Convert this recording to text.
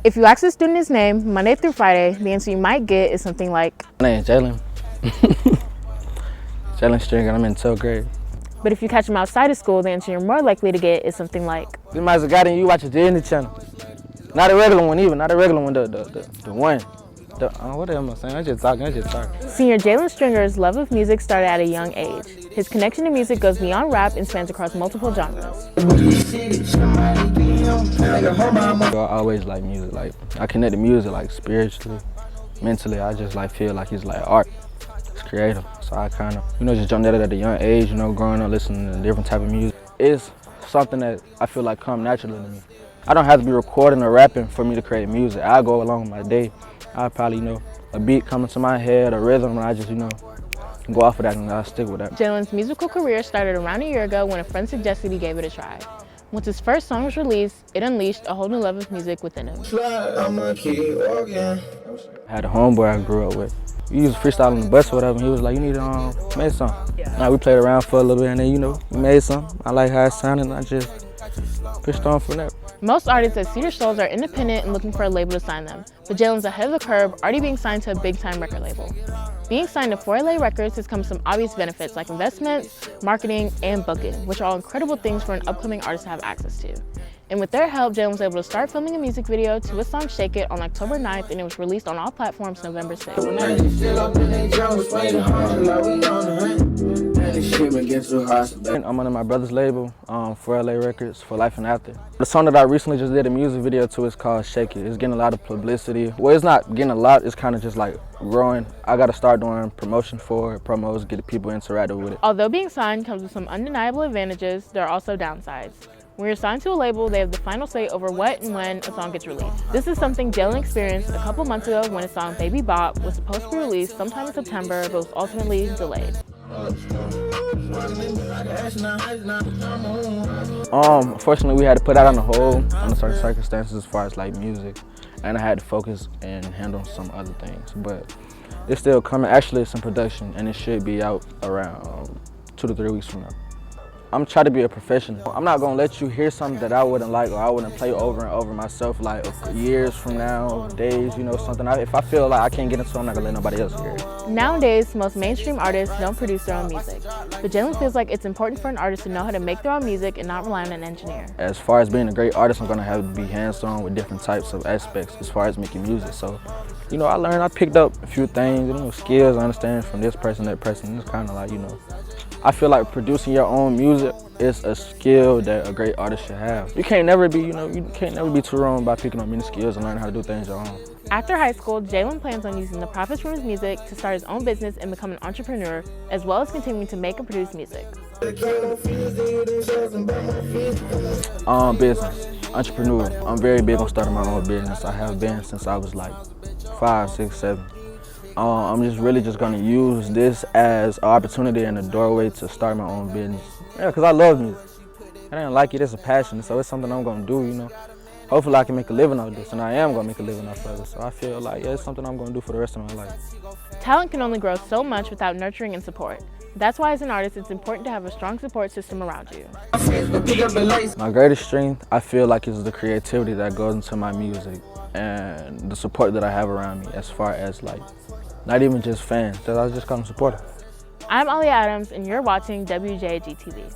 If you ask a student his name Monday through Friday, the answer you might get is something like, My name is Jaylen. Jaylen Stringer, I'm in 12th grade. but if you catch him outside of school, the answer you're more likely to get is something like, This MaziiGotit, you watch the Disney Channel. Not a regular one even, not a regular one, the one. What am I saying? I'm just talking. Senior Jaylen Stringer's love of music started at a young age. His connection to music goes beyond rap and spans across multiple genres. I always like music. Like, I connect to music like spiritually, mentally. I just like feel like it's like art. It's creative. So I kind of, just jumped at it at a young age, growing up listening to different type of music. It's something that I feel like come naturally to me. I don't have to be recording or rapping for me to create music. I go along with my day. I probably, a beat coming to my head, a rhythm, and I just, go off of that and I stick with that. Jaylen's musical career started around a year ago when a friend suggested he gave it a try. Once his first song was released, it unleashed a whole new love of music within him. I had a homeboy I grew up with. We used to freestyle on the bus or whatever, and he was like, you need to make something. Yeah. We played around for a little bit, and then, we made something. I like how it sounded, and I just pushed on from there. Most artists at Cedar Shoals are independent and looking for a label to sign them, but Jaylen's ahead of the curve, already being signed to a big-time record label. Being signed to 4LA Records has come with some obvious benefits like investments, marketing, and booking, which are all incredible things for an upcoming artist to have access to. And with their help, Jaylen was able to start filming a music video to his song Shake It on October 9th, and it was released on all platforms November 6th. I'm under my brother's label, 4LA Records, For Life and After. The song that I recently just did a music video to is called Shake It. It's getting a lot of publicity. Well, it's not getting a lot, it's kind of just like growing. I got to start doing promotion for it, promos, get people interactive with it. Although being signed comes with some undeniable advantages, there are also downsides. When you're signed to a label, they have the final say over what and when a song gets released. This is something Jaylen experienced a couple months ago when his song Baby Bop was supposed to be released sometime in September, but was ultimately delayed. Unfortunately, we had to put that on the hold under certain circumstances as far as like music, and I had to focus and handle some other things. But it's still coming. Actually, it's in production, and it should be out around 2 to 3 weeks from now. I'm trying to be a professional. I'm not gonna let you hear something that I wouldn't like or I wouldn't play over and over myself like years from now, days, something. If I feel like I can't get into it, I'm not gonna let nobody else hear it. Nowadays, most mainstream artists don't produce their own music, but Jaylen feels like it's important for an artist to know how to make their own music and not rely on an engineer. As far as being a great artist, I'm gonna have to be hands-on with different types of aspects as far as making music. So, I picked up a few things, skills I understand from this person, that person. It's kind of like, I feel like producing your own music is a skill that a great artist should have. You can't never be, you can't never be too wrong by picking up many skills and learning how to do things your own. After high school, Jaylen plans on using the profits from his music to start his own business and become an entrepreneur, as well as continuing to make and produce music. Business, entrepreneur. I'm very big on starting my own business. I have been since I was like 5, 6, 7. I'm just really gonna use this as an opportunity and a doorway to start my own business. Yeah, because I love music. I didn't like it, it's a passion, so it's something I'm gonna do, Hopefully I can make a living out of this, and I am gonna make a living out of it. So I feel like, it's something I'm gonna do for the rest of my life. Talent can only grow so much without nurturing and support. That's why as an artist, it's important to have a strong support system around you. My greatest strength, I feel like, is the creativity that goes into my music and the support that I have around me as far as like, not even just fans, I just call them supporters. I'm Aliyah Adams, and you're watching WJGTV.